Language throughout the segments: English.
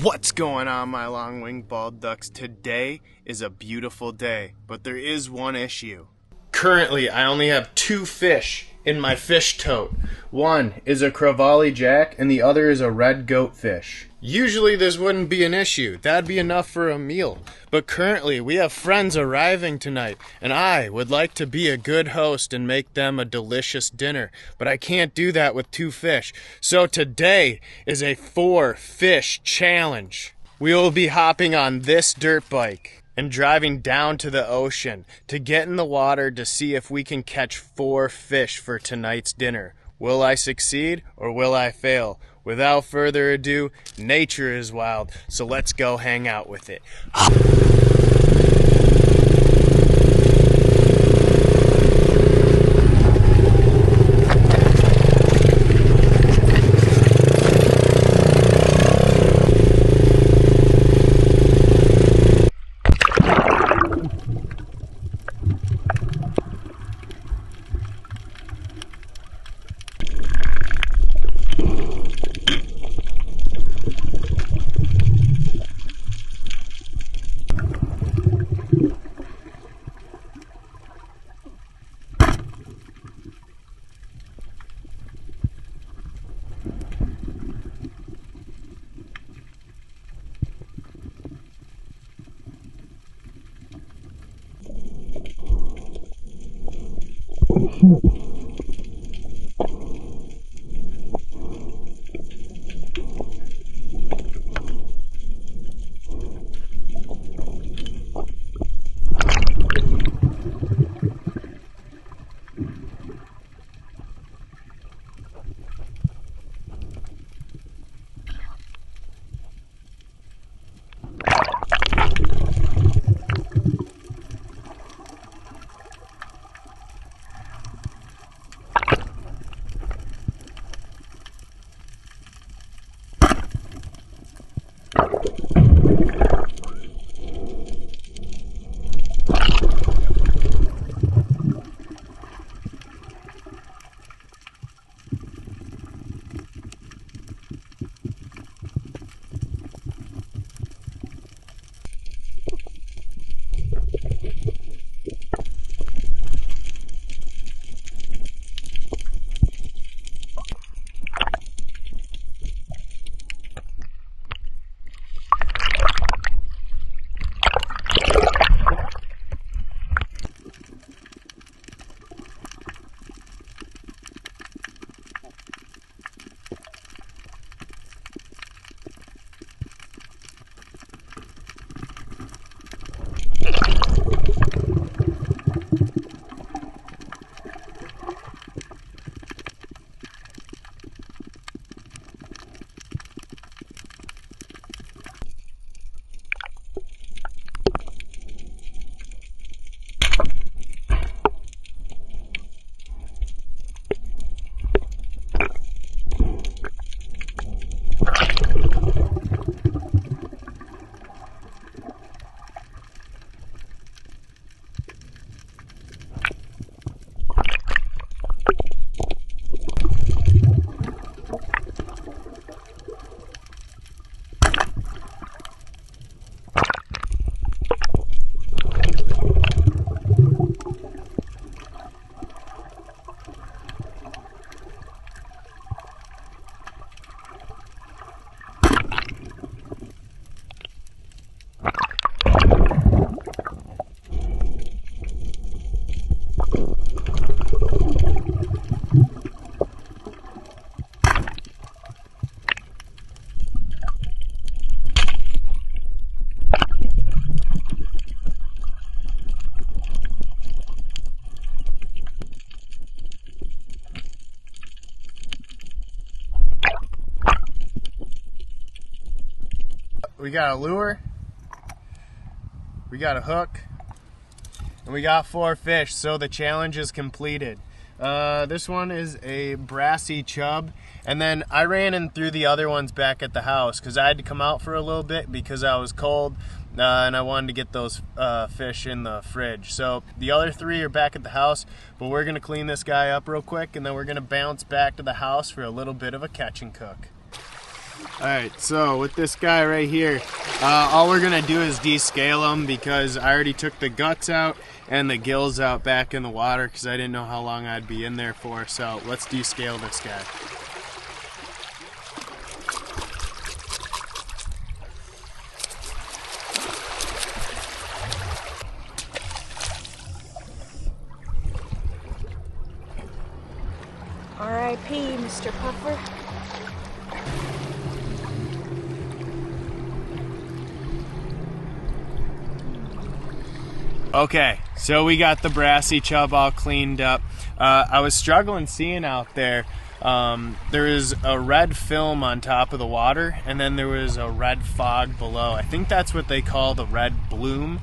What's going on, my long-winged bald ducks? Today is a beautiful day, but there is one issue. Currently, I only have two fish in my fish tote. One is a crevalle jack, and the other is a red goatfish. Usually this wouldn't be an issue. That'd be enough for a meal. But currently, we have friends arriving tonight, and I would like to be a good host and make them a delicious dinner. But I can't do that with two fish. So today is a 4-fish challenge. We will be hopping on this dirt bike and driving down to the ocean to get in the water to see if we can catch 4 fish for tonight's dinner. Will I succeed or will I fail? Without further ado, nature is wild, so let's go hang out with it. We got a lure, we got a hook, and we got 4 fish, so the challenge is completed. This one is a brassy chub, and then I ran and threw the other ones back at the house because I had to come out for a little bit because I was cold and I wanted to get those fish in the fridge. So the other 3 are back at the house, but we're gonna clean this guy up real quick and then we're gonna bounce back to the house for a little bit of a catch and cook. Alright, so with this guy right here, all we're gonna do is descale him because I already took the guts out and the gills out back in the water because I didn't know how long I'd be in there for. So let's descale this guy. R.I.P. Mr. Puffer. Okay, so we got the brassy chub all cleaned up. I was struggling seeing out there. There is a red film on top of the water, and then there was a red fog below. I think that's what they call the red bloom.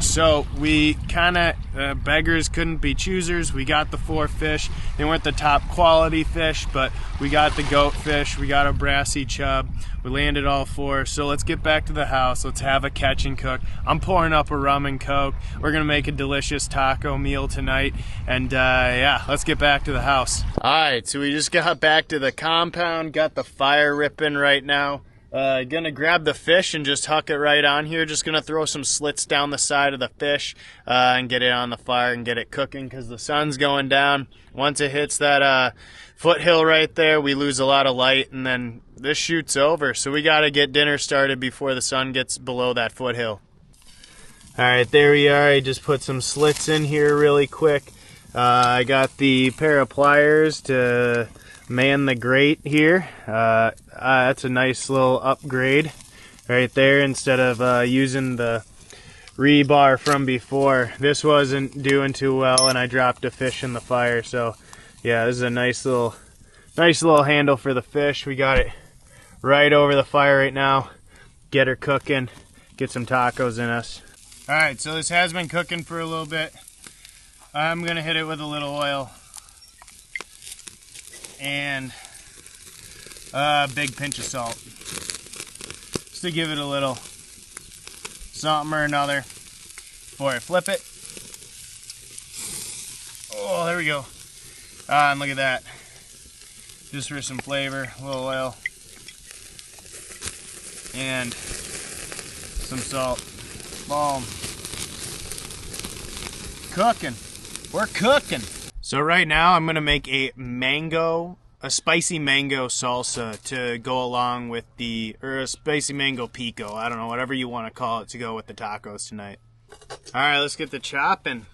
So we kind of, beggars couldn't be choosers. We got the 4 fish. They weren't the top quality fish, but we got the goat fish. We got a brassy chub. We landed all 4. So let's get back to the house. Let's have a catch and cook. I'm pouring up a rum and coke. We're gonna make a delicious taco meal tonight. And yeah, let's get back to the house. All right, so we just got back to the compound. Got the fire ripping right now. Gonna grab the fish and just huck it right on here. Just gonna throw some slits down the side of the fish and get it on the fire and get it cooking because the sun's going down. Once it hits that foothill right there, we lose a lot of light and then this shoot's over. So we gotta get dinner started before the sun gets below that foothill. All right, there we are. I just put some slits in here really quick. I got the pair of pliers to man the grate here. That's a nice little upgrade right there instead of using the rebar from before. This wasn't doing too well and I dropped a fish in the fire. So yeah, this is a nice little handle for the fish. We got it right over the fire right now. Get her cooking, get some tacos in us. All right, so this has been cooking for a little bit. I'm gonna hit it with a little oil and a big pinch of salt just to give it a little something or another before I flip it. Oh, there we go. And look at that, just for some flavor, a little oil and some salt. Boom. Cooking. We're cooking. So right now I'm gonna make a spicy mango salsa to go along with or a spicy mango pico. I don't know, whatever you want to call it to go with the tacos tonight. All right, let's get the chopping.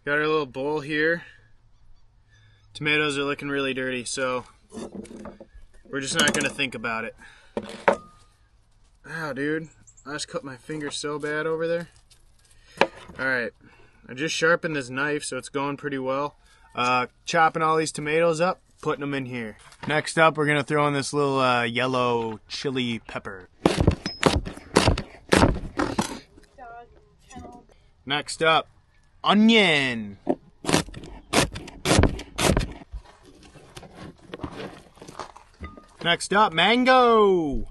Got our little bowl here. Tomatoes are looking really dirty, so we're just not gonna think about it. Ow, dude. I just cut my finger so bad over there. All right. I just sharpened this knife, so it's going pretty well. Chopping all these tomatoes up, putting them in here. Next up, we're gonna throw in this little yellow chili pepper. Next up, onion. Next up, mango.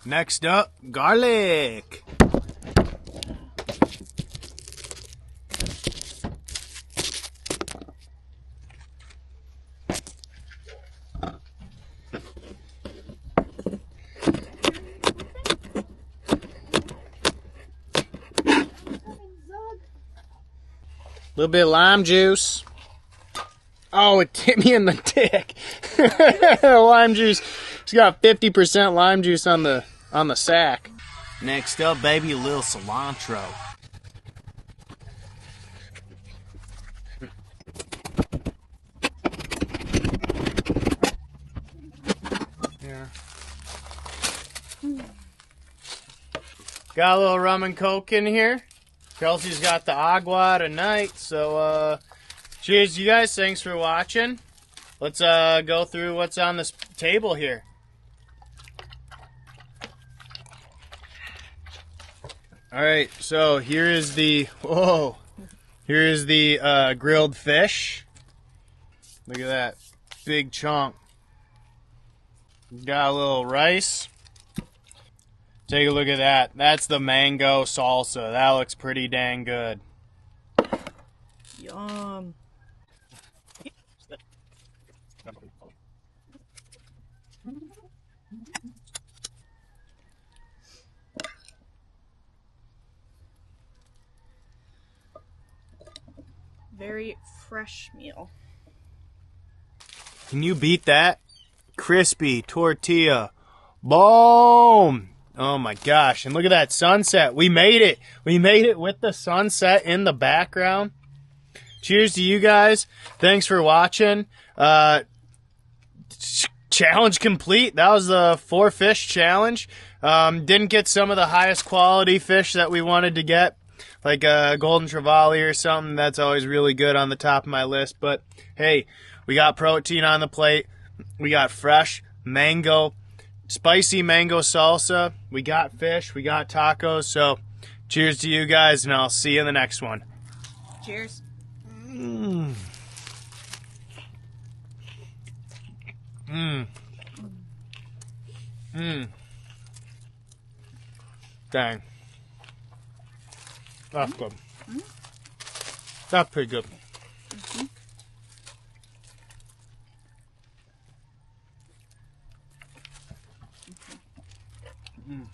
Next up, garlic. Little bit of lime juice. Oh, it hit me in the dick. Lime juice. It's got 50% lime juice on the sack. Next up, baby, a little cilantro. Yeah. Got a little rum and coke in here. Kelsey's got the agua tonight, so cheers, you guys. Thanks for watching. Let's go through what's on this table here. All right, so here is the, whoa, Here's the grilled fish. Look at that big chunk. Got a little rice. Take a look at that. That's the mango salsa. That looks pretty dang good. Yum. Very fresh meal. Can you beat that? Crispy tortilla. Boom! Oh my gosh. And look at that sunset. We made it. We made it with the sunset in the background. Cheers to you guys. Thanks for watching. Challenge complete. That was the 4 fish challenge. Didn't get some of the highest quality fish that we wanted to get, like a golden trevally or something. That's always really good on the top of my list. But hey, we got protein on the plate. We got fresh mango, spicy mango salsa. We got fish. We got tacos. So cheers to you guys, and I'll see you in the next one. Cheers. Mmm. Mmm. Mmm. Dang. That's good. That's pretty good. Mm.